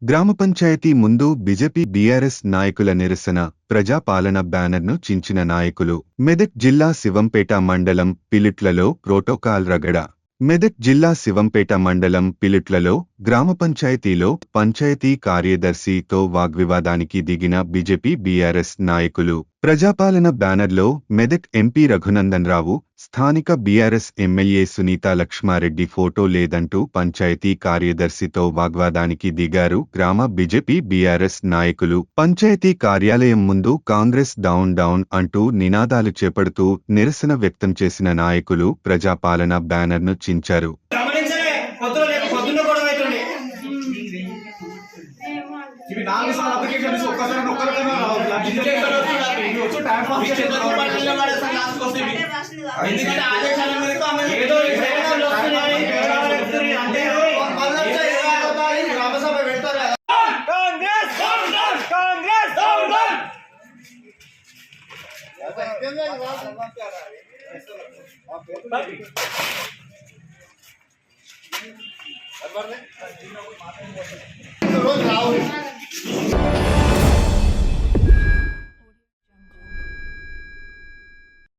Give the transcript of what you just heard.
గ్రామ పంచాయతీ ముందు BJP BRS నాయకుల నిరసన, ప్రజాపాలన బ్యానర్ను చించిన నాయకులు. మెదక్ జిల్లా శివంపేట మండలం పిలిట్లలో ప్రోటోకాల్ రగడ. మెదక్ జిల్లా శివంపేట మండలం పిలిట్లలో గ్రామ పంచాయతీలో పంచాయతీ కార్యదర్శితో వాగ్వివాదానికి దిగిన బీజేపీ బీఆర్ఎస్ నాయకులు. ప్రజాపాలన బ్యానర్లో మెదక్ ఎంపీ రఘునందన్ రావు, స్థానిక BRS MLA Sunitha Laxma Reddy photo లేదంటూ పంచాయతీ కార్యదర్శితో వాగ్వాదానికి దిగారు గ్రామ బీజేపీ బీఆర్ఎస్ నాయకులు. పంచాయతీ కార్యాలయం ముందు కాంగ్రెస్ డౌన్ డౌన్ అంటూ నినాదాలు చేపడుతూ నిరసన వ్యక్తం చేసిన నాయకులు ప్రజాపాలన బ్యానర్ను చించారు. रोज राहुल